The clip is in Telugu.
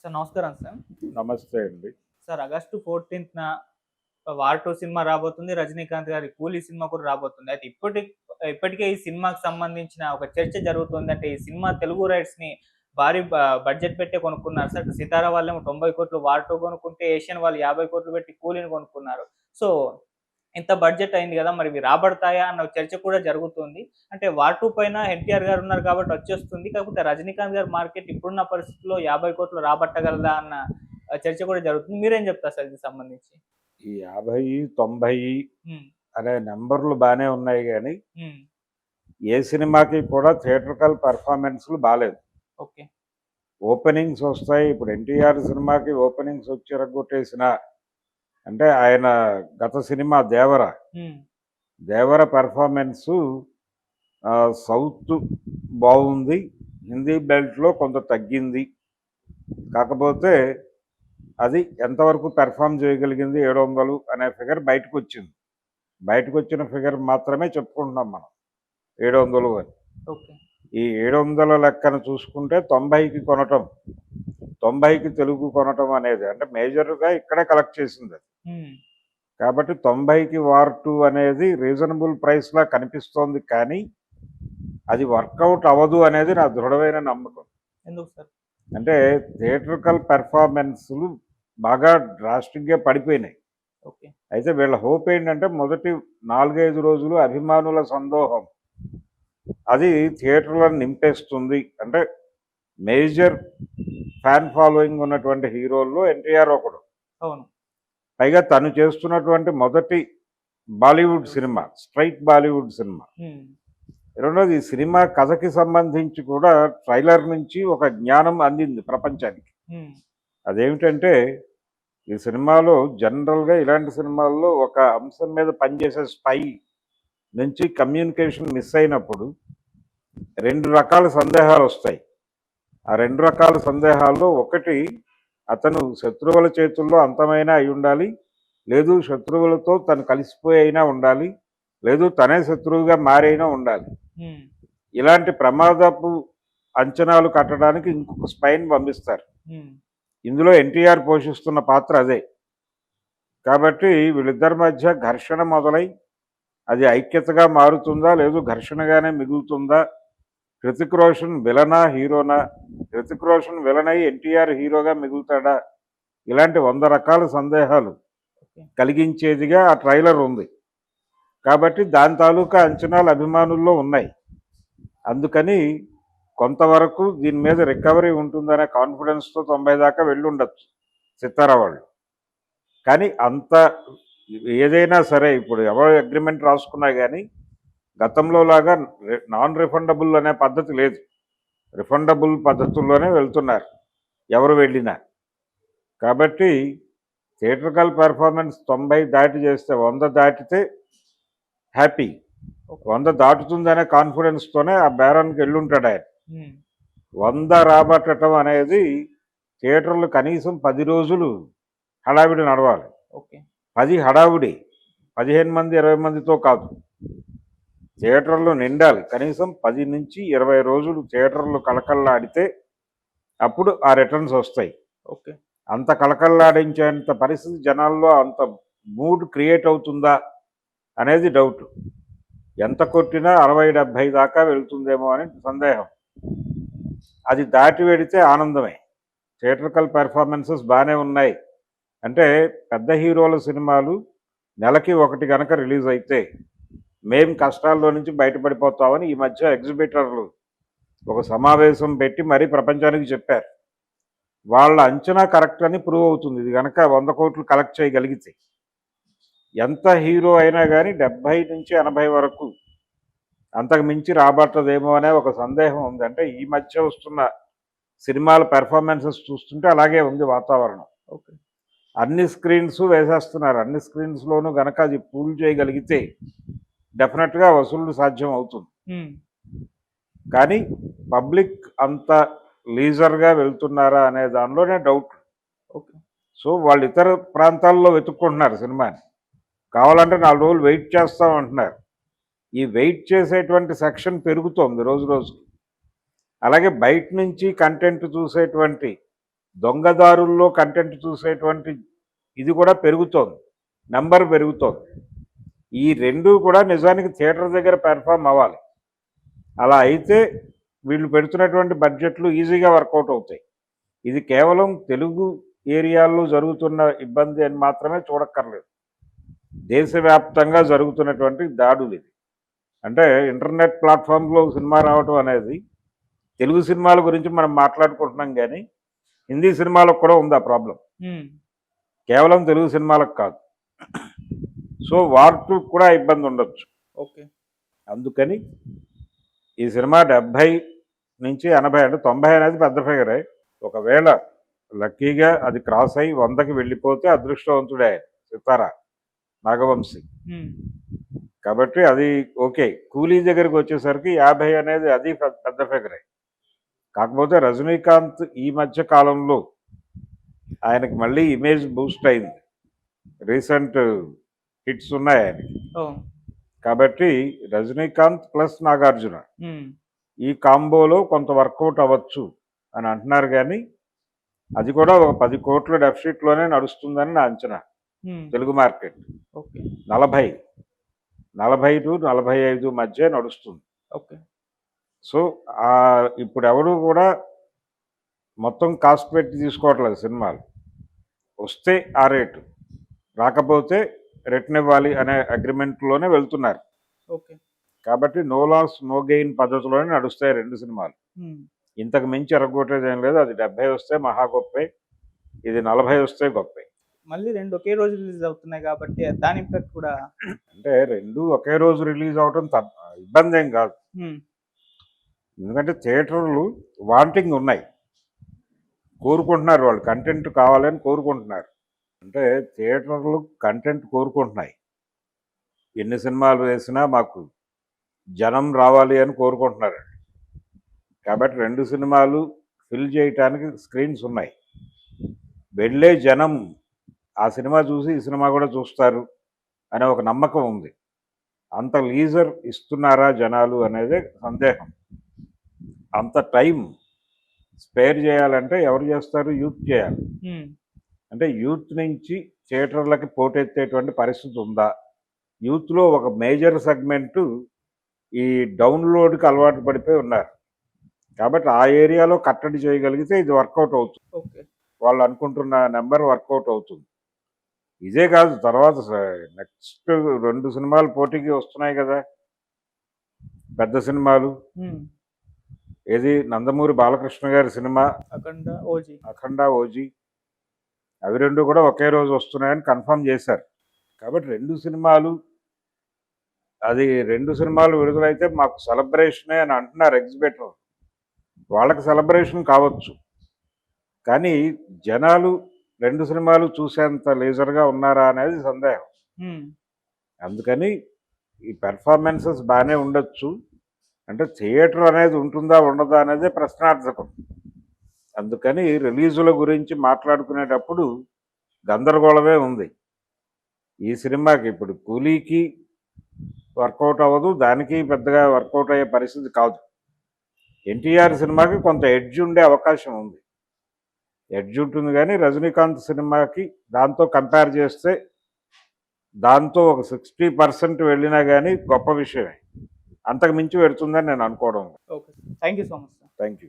సార్ నమస్కారం సార్. నమస్తే అండి. సార్ ఆగస్టు 14న 'వార్ 2' సినిమా రాబోతుంది. రజనీకాంత్ గారి 'కూలీ' సినిమా కూడా రాబోతుంది. అయితే ఇప్పటికే ఈ సినిమాకి సంబంధించిన ఒక చర్చ జరుగుతుంది. అంటే ఈ సినిమా తెలుగు రైట్స్‌ని భారీ బడ్జెట్ పెట్టే కొనుక్కున్నారు సార్. సితార వాళ్ళేమో 90,00,00,000 'వార్ 2' కొనుక్కుంటే ఏషియన్ వాళ్ళు 50,00,00,000 పెట్టి 'కూలీని' కొనుక్కున్నారు. సో ఇంత బడ్జెట్ అయింది గదా! మరి ఇవి రాబడతాయా అన్న చర్చ కూడా జరుగుతుంది. అంటే 'వార్ 2' పైన ఎన్టీఆర్ గారు ఉన్నారు కాబట్టి వచ్చేస్తుంది. కాకపోతే రజనీకాంత్ గారి మార్కెట్ ఇప్పుడున్న పరిస్థితుల్లో 50,00,00,000 రాబట్టగలదా అన్న చర్చ కూడా జరుగుతుంది. మీరేం చెప్తారు సార్ దీనికి సంబంధించి? ఈ 50, 90 హ్మ్. అనే నంబర్‌లు బానే ఉన్నాయి గానీ, హ్మ్. ఏ సినిమాకి కూడా థియేట్రికల్ పెర్ఫార్మన్స్‌లు బాలేదు. ఓకే. ఓపెనింగ్స్ వస్తాయి. ఇప్పుడు 'ఎన్టీఆర్' సినిమాకి ఓపెనింగ్స్ వచ్చి ఇరగ్గొట్టేసిన అంటే ఆయన గత సినిమా 'దేవర'. హ్మ్. 'దేవర' పెర్ఫార్మన్సు సౌత్ బావుంది. హిందీ బెల్ట్‌లో కొంత తగ్గింది. కాకపోతే అది ఎంతవరకు పెర్ఫార్మ్ చేయగలిగింది 700 అనే ఫిగర్ బయటకొచ్చింది. బయటకొచ్చిన ఫిగర్ మాత్రమే చెప్పుకుంటున్నాం మనం 700 అని. ఓకే. ఈ 700 లెక్కన చూసుకుంటే 90కి కొనటం, 90కి తెలుగు కొనటం అనేది అంటే మేజర్‌గా ఇక్కడే కలెక్ట్ చేసిందది. హ్మ్. కాబట్టి 90కి 'వార్ 2' అనేది రీజనబుల్ ప్రైస్‌లా కనిపిస్తోంది కానీ, అది వర్కౌట్ అవ్వదు అనేది నా దృఢమైన నమ్మకం. ఎందుకు సార్? అంటే థియేట్రికల్ పెర్ఫార్మన్స్‌లు బాగా డ్రాస్టిక్‌గా పడిపోయినాయి. ఓకే. అయితే వీళ్ళ హోప్ ఏంటంటే మొదటి 4, 5 రోజులు అభిమానుల సందోహం అది థియేటర్లను నింపేస్తుంది. అంటే మేజర్ ఫ్యాన్ ఫాలోయింగ్ ఉన్నటువంటి హీరోల్లో ఎన్టీఆర్ ఒకడు. అవును. పైగా తను చేస్తున్నటువంటి మొదటి Bollywood cinema, straight Bollywood cinema. హ్మ్. రెండోది ఈ సినిమా కథకి సంబంధించి కూడా ట్రైలర్ నుంచి ఒక జ్ఞానం అందింది ప్రపంచానికి. హ్మ్. అదేమిటంటే ఈ సినిమాలో జనరల్‌గా ఇలాంటి సినిమాల్లో ఒక అంశం మీద పనిచేసే స్పై నుంచి కమ్యూనికేషన్ మిస్ అయినప్పుడు 2 రకాల సందేహాలొస్తాయి. ఆ 2 రకాల సందేహాల్లో ఒకటి అతను శత్రువుల చేతుల్లో అంతమైనా అయ్యుండాలి. లేదు శత్రువులతో తను కలిసిపోయి అయినా ఉండాలి. లేదు తనే శత్రువుగా మారైనా ఉండాలి. హ్మ్. ఇలాంటి ప్రమాదపు అంచనాలు కట్టడానికి ఇంకొక స్పైని పంపిస్తారు. హ్మ్. ఇందులో ఎన్టీఆర్ పోషిస్తున్న పాత్ర అదే. కాబట్టి వీళ్ళిద్దరి మధ్య ఘర్షణ మొదలై అది ఐక్యతగా మారుతుందా? లేదు ఘర్షణగానే మిగులుతుందా? హృతిక్ రోషన్ విలనా? హీరోనా? హృతిక్ రోషన్ విలన్ అయి ఎన్టీఆర్ హీరోగా మిగులుతాడా? ఇలాంటి 100 రకాల సందేహాలు ఓకే. కలిగించేదిగా ఆ ట్రైలర్ ఉంది. కాబట్టి దాని తాలూకా అంచనాలు అభిమానుల్లో ఉన్నాయి. అందుకని కొంతవరకు దీని మీద రికవరీ ఉంటుందనే కాన్ఫిడెన్స్‌తో 90 దాకా వెళ్ళుండొచ్చు సితారా వాళ్ళు. కానీ అంత ఏదైనా సరే ఇప్పుడు ఎవరు అగ్రిమెంట్ రాసుకున్నా కానీ గతంలో లాగా నాన్ రిఫండబుల్ అనే పద్ధతి లేదు. రిఫండబుల్ పద్ధతుల్లోనే వెళ్తున్నారు ఎవరు వెళ్ళినా. కాబట్టి థియేట్రికల్ పెర్ఫార్మెన్స్ 90 దాటి చేస్తే 100 దాటితే హ్యాపీ. 100 దాటుతుందనే కాన్ఫిడెన్స్తోనే ఆ బేరానికి వెళ్ళుంటాడు ఆయన. హ్మ్. 100 రాబట్టడం అనేది థియేటర్లు కనీసం 10 రోజులు హడావిడి నడవాలి. ఓకే. 10 హడావుడి 15 మంది 20 మందితో కాదు. థియేటర్లు నిండాలి. కనీసం 10 నుంచి 20 రోజులు థియేటర్లు కళకళలాడితే అప్పుడు ఆ రిటర్న్స్ వస్తాయి. ఓకే. అంత కళకళలాడించేంత పరిస్థితి జనాల్లో అంత మూడ్ క్రియేట్ అవుతుందా అనేది డౌట్. ఎంత కొట్టినా 60-70 దాకా వెళ్తుందేమో అని సందేహం. అది దాటి వెడితే ఆనందమే. థియేట్రికల్ పెర్ఫార్మెన్సెస్ బాగానే ఉన్నాయి. అంటే పెద్ద హీరోల సినిమాలు నెలకి ఒకటి గనక రిలీజ్ అయితే మేం కష్టాల్లో నుంచి బయటపడిపోతామని ఈ మధ్య ఎగ్జిబిటర్లు ఒక సమావేశం పెట్టి మరీ ప్రపంచానికి చెప్పారు. వాళ్ళ అంచనా కరెక్ట్ అని ప్రూవ్ అవుతుంది. ఇది కనుక 100 కోట్లు కలెక్ట్ చేయగలిగితే ఎంత హీరో అయినా కానీ 70 నుంచి 80 వరకు అంతకు మించి రాబట్టదేమో అనే ఒక సందేహం ఉంది. అంటే ఈ మధ్య వస్తున్న సినిమాల పెర్ఫార్మెన్సెస్ చూస్తుంటే అలాగే ఉంది వాతావరణం. ఓకే. అన్ని స్క్రీన్స్ వేసేస్తున్నారు. అన్ని స్క్రీన్స్లోనూ గనక అది పూల్ చేయగలిగితే డెఫినెట్గా వసూళ్లు సాధ్యం అవుతుంది. హ్మ్. కానీ పబ్లిక్ అంత లీజర్గా వెళ్తున్నారా అనే దానిలోనే డౌట్. ఓకే. సో వాళ్ళు ఇతర ప్రాంతాల్లో వెతుక్కుంటున్నారు సినిమాని. కావాలంటే 4 రోజులు వెయిట్ చేస్తామంటున్నారు. ఈ వెయిట్ చేసేటువంటి సెక్షన్ పెరుగుతోంది రోజు రోజుకి. అలాగే బయట నుంచి కంటెంట్ చూసేటువంటి దొంగదారుల్లో కంటెంట్ చూసేటువంటి ఇది కూడా పెరుగుతోంది, నెంబర్ పెరుగుతోంది. ఈ రెండు కూడా నిజానికి థియేటర్ దగ్గర పెర్ఫామ్ అవ్వాలి. అలా అయితే వీళ్ళు పెడుతున్నటువంటి బడ్జెట్లు ఈజీగా వర్కౌట్ అవుతాయి. ఇది కేవలం తెలుగు ఏరియాల్లో జరుగుతున్న ఇబ్బంది అని మాత్రమే చూడక్కర్లేదు. దేశవ్యాప్తంగా జరుగుతున్నటువంటి దాడులు ఇది. అంటే ఇంటర్నెట్ ప్లాట్ఫామ్లో సినిమా రావటం అనేది తెలుగు సినిమాల గురించి మనం మాట్లాడుకుంటున్నాం, కానీ హిందీ సినిమాలకు కూడా ఉంది ఆ ప్రాబ్లం, కేవలం తెలుగు సినిమాలకు కాదు. సో వాటికి కూడా ఇబ్బంది ఉండొచ్చు. ఓకే. అందుకని ఈ సినిమా 70 నుంచి 80 అంటే 90 అనేది పెద్ద ఫిగరే. ఒకవేళ లక్కీగా అది క్రాస్ అయ్యి 100కి వెళ్ళిపోతే అదృష్టవంతుడే సితారా నాగవంశీ. కాబట్టి అది ఓకే. కూలీ దగ్గరికి వచ్చేసరికి 50 అనేది అది పెద్ద ఫిగరే. కాకపోతే రజనీకాంత్ ఈ మధ్య కాలంలో ఆయనకి మళ్ళీ ఇమేజ్ బూస్ట్ అయింది, రీసెంట్ హిట్స్ ఉన్నాయి ఆయనకి. కాబట్టి రజనీకాంత్ ప్లస్ నాగార్జున ఈ కాంబోలో కొంత వర్కౌట్ అవ్వచ్చు అని అంటున్నారు, కానీ అది కూడా ఒక 10 కోట్ల డెఫిసిట్లోనే నడుస్తుందని నా అంచనా. తెలుగు మార్కెట్ 40 to 45 మధ్య నడుస్తుంది. ఓకే. సో ఇప్పుడు ఎవరు కూడా మొత్తం కాస్ట్ పెట్టి తీసుకోవట్లేదు సినిమాలు. వస్తే ఆ రేటు, రాకపోతే రిటర్న్ ఇవ్వాలి అనే అగ్రిమెంట్లోనే వెళ్తున్నారు. ఓకే. కాబట్టి నో లాస్ నో గెయిన్ పద్ధతిలోనే నడుస్తాయి రెండు సినిమాలు. ఇంతకు మించి ఎరగొట్టేది ఏం లేదు. అది 70 వస్తే మహా గొప్పే, ఇది 40 వస్తే గొప్పే. మళ్ళీ రెండు ఒకే రోజు రిలీజ్ అవుతున్నాయి కాబట్టి దాని ఇంపాక్ట్ కూడా, అంటే రెండు ఒకే రోజు రిలీజ్ అవడం ఇబ్బంది ఏం కాదు. ఎందుకంటే థియేటర్లు వాంటింగ్ ఉన్నాయి, కోరుకుంటున్నారు, వాళ్ళు కంటెంట్ కావాలని కోరుకుంటున్నారు. అంటే థియేటర్లు కంటెంట్ కోరుకుంటున్నాయి. ఎన్ని సినిమాలు వేసినా మాకు జనం రావాలి అని కోరుకుంటున్నారు. కాబట్టి రెండు సినిమాలు ఫిల్ చేయటానికి స్క్రీన్స్ ఉన్నాయి. వెళ్ళే జనం ఆ సినిమా చూసి ఈ సినిమా కూడా చూస్తారు అనే ఒక నమ్మకం ఉంది. అంత లీజర్ ఇస్తున్నారా జనాలు అనేది సందేహం. అంత టైం స్పేర్ చేయాలంటే ఎవరు చేస్తారు? యూత్ చేయాలి. అంటే యూత్ నుంచి థియేటర్లకి పోటెత్తేటువంటి పరిస్థితి ఉందా? యూత్లో ఒక మేజర్ సెగ్మెంటు ఈ డౌన్లోడ్కి అలవాటు పడిపోయి ఉన్నారు. కాబట్టి ఆ ఏరియాలో కట్టడి చేయగలిగితే ఇది వర్కౌట్ అవుతుంది. వాళ్ళు అనుకుంటున్న నెంబర్ వర్కౌట్ అవుతుంది. ఇదే కాదు, తర్వాత నెక్స్ట్ 2 సినిమాలు పోటీకి వస్తున్నాయి కదా, పెద్ద సినిమాలు. ఏది నందమూరి బాలకృష్ణ గారి సినిమా అఖండ, ఓజీ, అవి రెండు కూడా ఒకే రోజు వస్తున్నాయని కన్ఫర్మ్ చేశారు. కాబట్టి రెండు సినిమాలు విడుదలైతే మాకు సెలబ్రేషనే అని అంటున్నారు ఎగ్జిబిటర్. వాళ్ళకి సెలబ్రేషన్ కావచ్చు, కానీ జనాలు రెండు సినిమాలు చూసేంత లేజర్గా ఉన్నారా అనేది సందేహం. అందుకని ఈ పెర్ఫార్మెన్సెస్ బాగానే ఉండొచ్చు, అంటే థియేటర్ అనేది ఉంటుందా ఉండదా అనేది ప్రశ్నార్థకం. అందుకని రిలీజుల గురించి మాట్లాడుకునేటప్పుడు గందరగోళమే ఉంది. ఈ సినిమాకి ఇప్పుడు కూలీకి వర్కౌట్ అవ్వదు, దానికి పెద్దగా వర్కౌట్ అయ్యే పరిస్థితి కాదు. ఎన్టీఆర్ సినిమాకి కొంత ఎడ్జ్ ఉండే అవకాశం ఉంది, ఎడ్జ్ ఉంటుంది. కానీ రజనీకాంత్ సినిమాకి దాంతో కంపేర్ చేస్తే దాంతో ఒక 60% వెళ్ళినా కానీ గొప్ప విషయమే. అంతకు మించి పెడుతుందని నేను అనుకోవడం. Okay, thank you so much. Thank you.